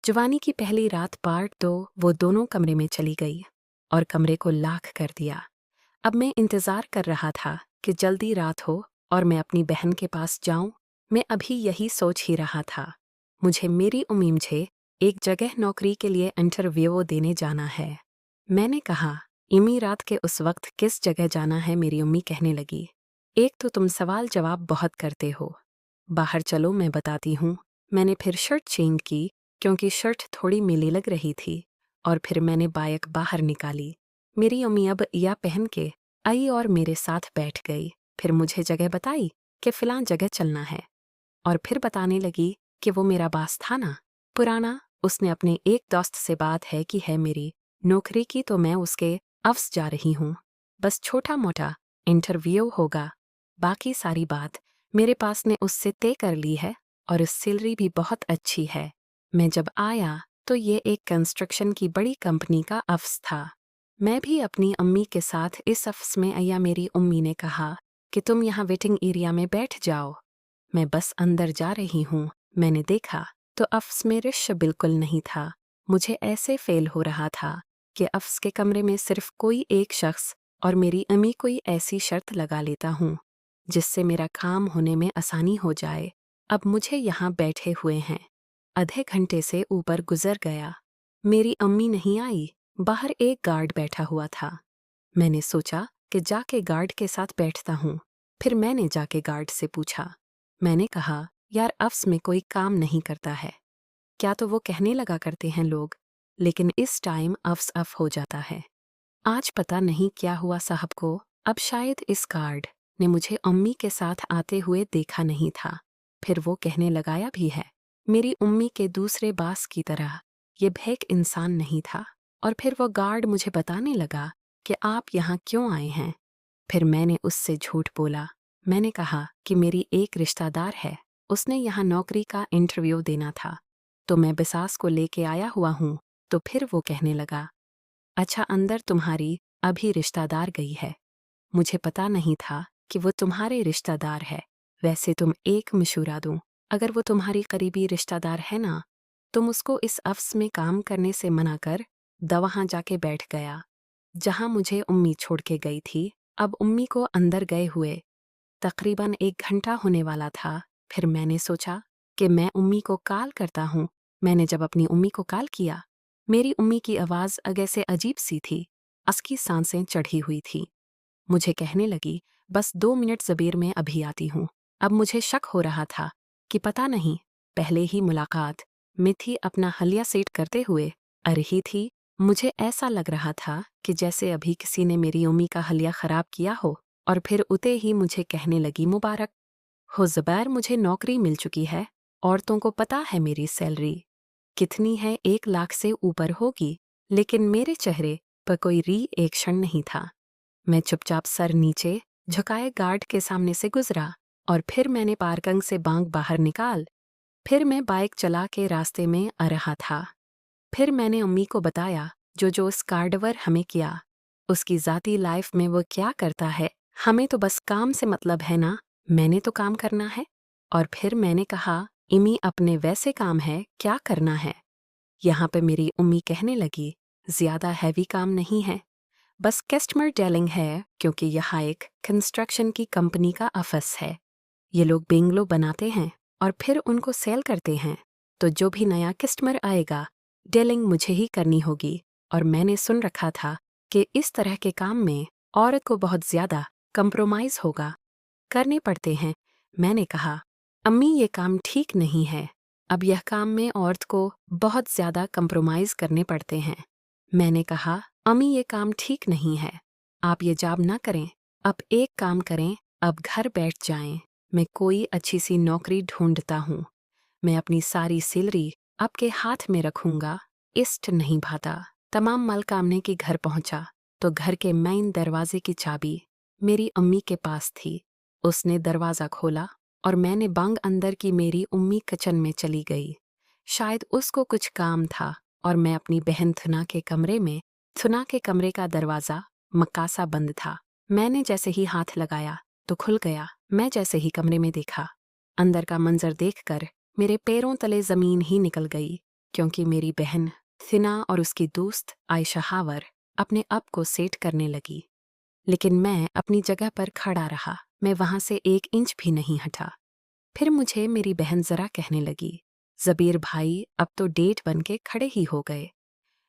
जवानी की पहली रात पार्ट 2 वो दोनों कमरे में चली गई और कमरे को लाख कर दिया। अब मैं इंतज़ार कर रहा था कि जल्दी रात हो और मैं अपनी बहन के पास जाऊं। मैं अभी यही सोच ही रहा था। मुझे मेरी उम्मी मुझे एक जगह नौकरी के लिए इंटरव्यू देने जाना है। मैंने कहा, इमी रात के उस वक्त किस जगह जाना है? मेरी उम्मी कहने लगी, एक तो तुम सवाल जवाब बहुत करते हो। बाहर चलो, मैं बताती हूँ। मैंने फिर शर्ट चेंज की क्योंकि शर्ट थोड़ी मेली लग रही थी और फिर मैंने बाइक बाहर निकाली। मेरी उम्मी अब या पहन के आई और मेरे साथ बैठ गई। फिर मुझे जगह बताई कि फिलहाल जगह चलना है और फिर बताने लगी कि वो मेरा बास था ना, पुराना। उसने अपने एक दोस्त से बात है कि है मेरी नौकरी की, तो मैं उसके ऑफिस जा रही हूँ। बस छोटा मोटा इंटरव्यू होगा, बाकी सारी बात मेरे पास ने उससे तय कर ली है और उस सैलरी भी बहुत अच्छी है। मैं जब आया तो ये एक कंस्ट्रक्शन की बड़ी कंपनी का ऑफिस था। मैं भी अपनी अम्मी के साथ इस ऑफिस में आया। मेरी उम्मी ने कहा कि तुम यहाँ वेटिंग एरिया में बैठ जाओ। मैं बस अंदर जा रही हूँ। मैंने देखा तो ऑफिस में रश बिल्कुल नहीं था। मुझे ऐसे फेल हो रहा था कि ऑफिस के कमरे में सिर्फ कोई एक शख्स और मेरी अम्मी कोई ऐसी शर्त लगा लेता हूँ जिससे मेरा काम होने में आसानी हो जाए। अब मुझे यहाँ बैठे हुए हैं। आधे घंटे से ऊपर गुजर गया, मेरी अम्मी नहीं आई। बाहर एक गार्ड बैठा हुआ था। मैंने सोचा कि जाके गार्ड के साथ बैठता हूँ। फिर मैंने जाके गार्ड से पूछा। मैंने कहा, यार ऑफिस में कोई काम नहीं करता है क्या? तो वो कहने लगा, करते हैं लोग, लेकिन इस टाइम ऑफिस ऑफ हो जाता है। आज पता नहीं क्या हुआ साहब को। अब शायद इस गार्ड ने मुझे अम्मी के साथ आते हुए देखा नहीं था। फिर वो कहने लगाया भी है। मेरी उम्मी के दूसरे बास की तरह ये भेक इंसान नहीं था। और फिर वो गार्ड मुझे बताने लगा कि आप यहाँ क्यों आए हैं। फिर मैंने उससे झूठ बोला। मैंने कहा कि मेरी एक रिश्तेदार है, उसने यहाँ नौकरी का इंटरव्यू देना था, तो मैं बिसास को लेके आया हुआ हूँ। तो फिर वो कहने लगा, अच्छा अंदर तुम्हारी अभी रिश्तेदार गई है। मुझे पता नहीं था कि वो तुम्हारे रिश्तेदार है। वैसे तुम एक मशूरा दूं, अगर वो तुम्हारी करीबी रिश्तेदार है ना, तुम उसको इस ऑफिस में काम करने से मना कर वहाँ जाके बैठ गया जहाँ मुझे उम्मी छोड़ के गई थी। अब उम्मी को अंदर गए हुए तकरीबन 1 घंटा होने वाला था। फिर मैंने सोचा कि मैं उम्मी को कॉल करता हूँ। मैंने जब अपनी उम्मी को कॉल किया, मेरी उम्मी की आवाज़ अगे से अजीब सी थी, उसकी सांसें चढ़ी हुई थी। मुझे कहने लगी, बस 2 मिनट ज़बीर, में अभी आती हूँ। अब मुझे शक हो रहा था कि पता नहीं पहले ही मुलाकात में थी, अपना हलिया सेट करते हुए आ रही थी। मुझे ऐसा लग रहा था कि जैसे अभी किसी ने मेरी उम्मी का हलिया ख़राब किया हो। और फिर उते ही मुझे कहने लगी, मुबारक हो ज़ुबैर, मुझे नौकरी मिल चुकी है। औरतों को पता है मेरी सैलरी कितनी है, 1 लाख से ऊपर होगी। लेकिन मेरे चेहरे पर कोई रिएक्शन नहीं था। मैं चुपचाप सर नीचे झुकाए गार्ड के सामने से गुजरा और फिर मैंने पार्किंग से बांग बाहर निकाल। फिर मैं बाइक चला के रास्ते में आ रहा था। फिर मैंने अम्मी को बताया जो उस कार्डवर हमें किया। उसकी ज़ाती लाइफ में वो क्या करता है, हमें तो बस काम से मतलब है ना, मैंने तो काम करना है। और फिर मैंने कहा, इमी अपने वैसे काम है, क्या करना है। यहाँ पे मेरी उम्मी कहने लगी, ज़्यादा हैवी काम नहीं है, बस कस्टमर डीलिंग है, क्योंकि यहाँ एक कंस्ट्रक्शन की कंपनी का ऑफिस है। ये लोग बेंगलो बनाते हैं और फिर उनको सेल करते हैं, तो जो भी नया कस्टमर आएगा डीलिंग मुझे ही करनी होगी। और मैंने सुन रखा था कि इस तरह के काम में औरत को बहुत ज़्यादा कंप्रोमाइज़ होगा करने पड़ते हैं। मैंने कहा, अम्मी ये काम ठीक नहीं है। अब यह काम में औरत को बहुत ज़्यादा कंप्रोमाइज़ करने पड़ते हैं। मैंने कहा, अम्मी ये काम ठीक नहीं है, आप ये जॉब ना करें। अब एक काम करें, अब घर बैठ जाएं। मैं कोई अच्छी सी नौकरी ढूंढता हूँ। मैं अपनी सारी सैलरी आपके हाथ में रखूंगा। इष्ट नहीं भाता। तमाम मालकामने के घर पहुंचा तो घर के मेन दरवाजे की चाबी मेरी अम्मी के पास थी। उसने दरवाज़ा खोला और मैंने बांग अंदर की मेरी उम्मी किचन में चली गई। शायद उसको कुछ काम था और मैं अपनी बहन थुना के कमरे में। थुना के कमरे का दरवाज़ा मक्कासा बंद था। मैंने जैसे ही हाथ लगाया तो खुल गया। मैं जैसे ही कमरे में देखा, अंदर का मंजर देखकर मेरे पैरों तले ज़मीन ही निकल गई। क्योंकि मेरी बहन थिना और उसकी दोस्त आयशा हावर अपने आप को सेट करने लगी। लेकिन मैं अपनी जगह पर खड़ा रहा, मैं वहां से 1 इंच भी नहीं हटा। फिर मुझे मेरी बहन जरा कहने लगी, जबीर भाई अब तो डेट बन के खड़े ही हो गए।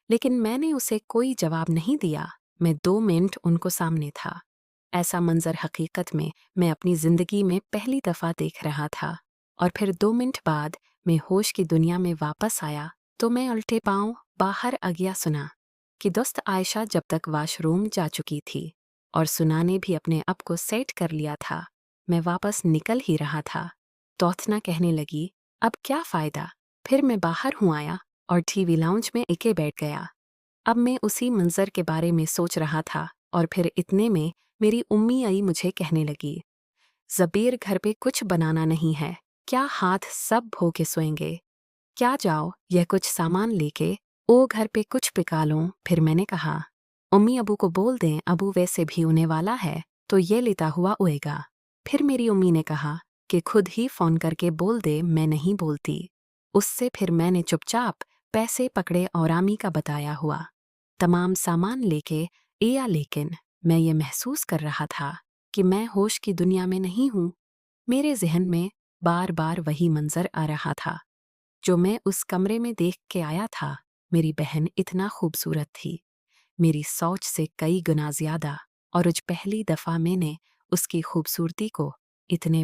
लेकिन मैंने उसे कोई जवाब नहीं दिया। मैं 2 मिनट उनको सामने था। ऐसा मंजर हकीकत में मैं अपनी जिंदगी में पहली दफा देख रहा था। और फिर 2 मिनट बाद मैं होश की दुनिया में वापस आया तो मैं उल्टे पांव बाहर आ गया सुना कि दोस्त आयशा जब तक वॉशरूम जा चुकी थी और सुना ने भी अपने आप को सेट कर लिया था। मैं वापस निकल ही रहा था। तौथना कहने लगी, अब क्या फायदा। फिर मैं बाहर हूँ आया और टीवी लाउंज में एके बैठ गया। अब मैं उसी मंजर के बारे में सोच रहा था और फिर इतने में मेरी उम्मी आई मुझे कहने लगी, जबीर घर पे कुछ बनाना नहीं है, क्या हाथ सब भो के सोएंगे। क्या जाओ यह कुछ सामान लेके ओ घर पे कुछ पिका लूं। फिर मैंने कहा, उम्मी अबू को बोल दें, अबू वैसे भी उन्हें वाला है तो ये लेता हुआ उएगा। फिर मेरी उम्मी ने कहा कि खुद ही फोन करके बोल दे, मैं नहीं बोलती। उससे फिर मैंने चुपचाप पैसे पकड़े और आमी का बताया हुआ तमाम सामान लेके या लेकिन मैं ये महसूस कर रहा था कि मैं होश की दुनिया में नहीं हूँ। मेरे जहन में बार बार वही मंजर आ रहा था जो मैं उस कमरे में देख के आया था। मेरी बहन इतना खूबसूरत थी, मेरी सोच से कई गुना ज्यादा, और आज पहली दफा मैंने उसकी खूबसूरती को इतने